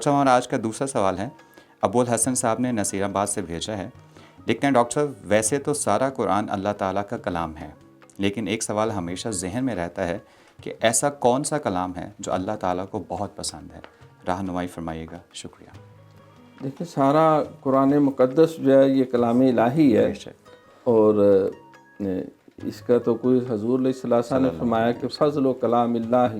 Doctor صاحب ہمارا آج کا دوسرا سوال ہے، ابوالحسن صاحب نے نصیر آباد سے بھیجا ہے. لکھتے ہیں ڈاکٹر صاحب ویسے تو سارا قرآن اللہ تعالیٰ کا کلام ہے، لیکن ایک سوال ہمیشہ ذہن میں رہتا ہے کہ ایسا کون سا کلام ہے جو اللہ تعالیٰ کو بہت پسند ہے؟ رہنمائی فرمائیے گا، شکریہ. دیکھیں سارا قرآن مقدس جو ہے یہ کلام الہی ہے، بے شک. اور اس کا تو کوئی حضور علیہ السلام نے فرمایا کہ فضل و کلام اللہ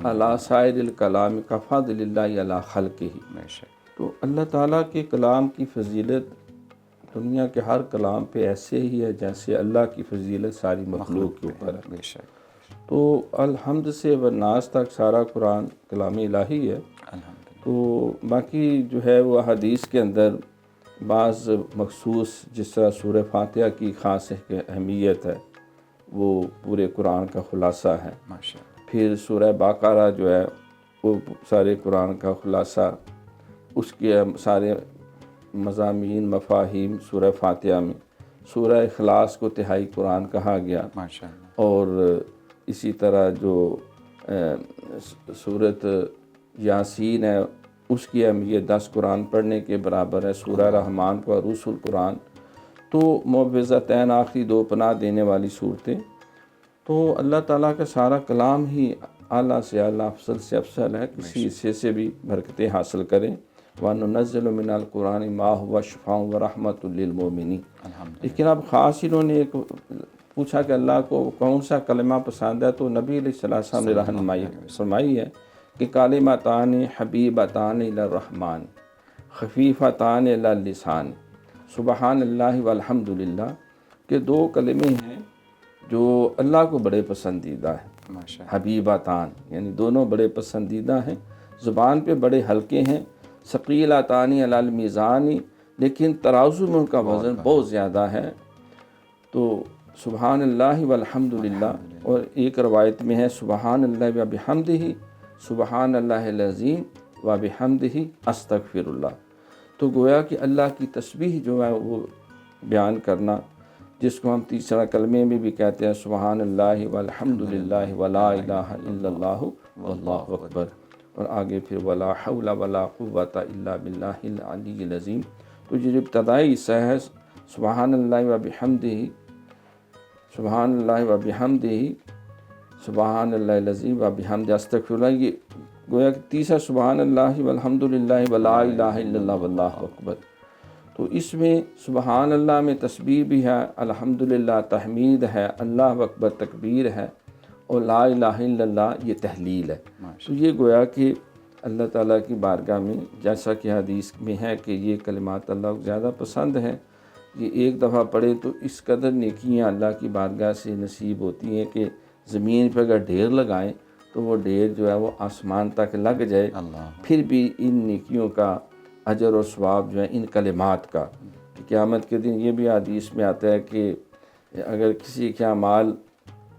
علی سائر الکلام کا فضل اللہ علی خلقہ. بے شک. تو اللہ تعالیٰ کے کلام کی فضیلت دنیا کے ہر کلام پہ ایسے ہی ہے جیسے اللہ کی فضیلت ساری مخلوق کے اوپر ہے. بے شک. تو الحمد سے والناس تک سارا قرآن کلام الہی ہے. تو باقی جو ہے وہ حدیث کے اندر بعض مخصوص، جس طرح سورہ فاتحہ کی خاص اہمیت ہے، وہ پورے قرآن کا خلاصہ ہے. پھر سورہ بقرہ جو ہے وہ سارے قرآن کا خلاصہ، اس کے سارے مضامین مفاہیم سورہ فاتحہ میں. سورہ اخلاص کو تہائی قرآن کہا گیا. اور اسی طرح جو سورۃ یاسین ہے اس کی اہمیت 10 قرآن پڑھنے کے برابر ہے. سورہ رحمان کو عروس القرآن. تو معوذتین آخری 2 پناہ دینے والی صورتیں. تو اللہ تعالیٰ کا سارا کلام ہی اعلیٰ سے اعلیٰ، افضل سے افضل ہے. کسی حصے سے بھی برکتیں حاصل کریں. وَنُنَزِّلُ مِنَ الْقُرْآنِ مَا هُوَ شِفَاءٌ وَرَحْمَةٌ لِّلْمُؤْمِنِينَ. لیکن اب خاص انہوں نے ایک پوچھا کہ اللہ کو کون سا کلمہ پسند ہے، تو نبی علیہ السلام نے رہنمائی فرمائی ہے کہ کلمتان حبیبتان الی الرحمن خفیفتان علی اللسان سبحان اللہ والحمد للہ، کہ 2 کلمے ہیں جو اللہ کو بڑے پسندیدہ ہیں. حبیبتان یعنی دونوں بڑے پسندیدہ ہیں، زبان پہ بڑے ہلکے ہیں. ثقیلتان علی المیزان، لیکن ترازو میں ان کا وزن بہت زیادہ ہے. تو سبحان اللہ والحمد للہ. اور ایک روایت میں ہے سبحان اللہ و بحمدہ سبحان اللہ العظیم و بحمدہ استغفر اللہ. تو گویا کہ اللہ کی تسبیح جو ہے وہ بیان کرنا، جس کو ہم تیسرا کلمے میں بھی کہتے ہیں سبحان اللہ والحمد للہ ولا الہ الا اللہ واللہ اکبر. اور آگے پھر ولا حول ولا قوۃ الا باللہ العلی العظیم. تو یہ جو ابتدائی حصہ ہے سبحان اللہ و بحمدہ سبحان اللہ و بحمدہ سبحان اللہ العظیم و بحمدہ استغفر اللہ، یہ گویا کہ تیسرا سبحان اللہ والحمد للہ ولا الہ الا اللہ واللہ اکبر. تو اس میں سبحان اللہ میں تسبیح بھی ہے، الحمد للہ تحمید ہے، اللہ اکبر تکبیر ہے، اور لا الہ الا اللہ یہ تحلیل ہے. تو یہ گویا کہ اللہ تعالیٰ کی بارگاہ میں، جیسا کہ حدیث میں ہے کہ یہ کلمات اللہ کو زیادہ پسند ہیں. یہ ایک دفعہ پڑھے تو اس قدر نیکیاں اللہ کی بارگاہ سے نصیب ہوتی ہیں کہ زمین پہ اگر ڈھیر لگائیں تو وہ ڈھیر جو ہے وہ آسمان تک لگ جائے، پھر بھی ان نیکیوں کا اجر و ثواب جو ہے ان کلمات کا. قیامت کے دن یہ بھی حدیث میں آتا ہے کہ اگر کسی کے اعمال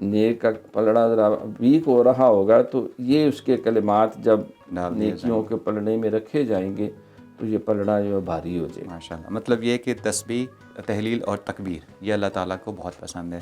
نیک کا پلڑا ذرا ویک ہو رہا ہوگا تو یہ اس کے کلمات جب نیکیوں کے پلڑے میں رکھے جائیں گے تو یہ پلڑا جو بھاری ہو جائے. ماشاء اللہ. مطلب یہ کہ تسبیح، تحلیل اور تکبیر یہ اللہ تعالیٰ کو بہت پسند ہے.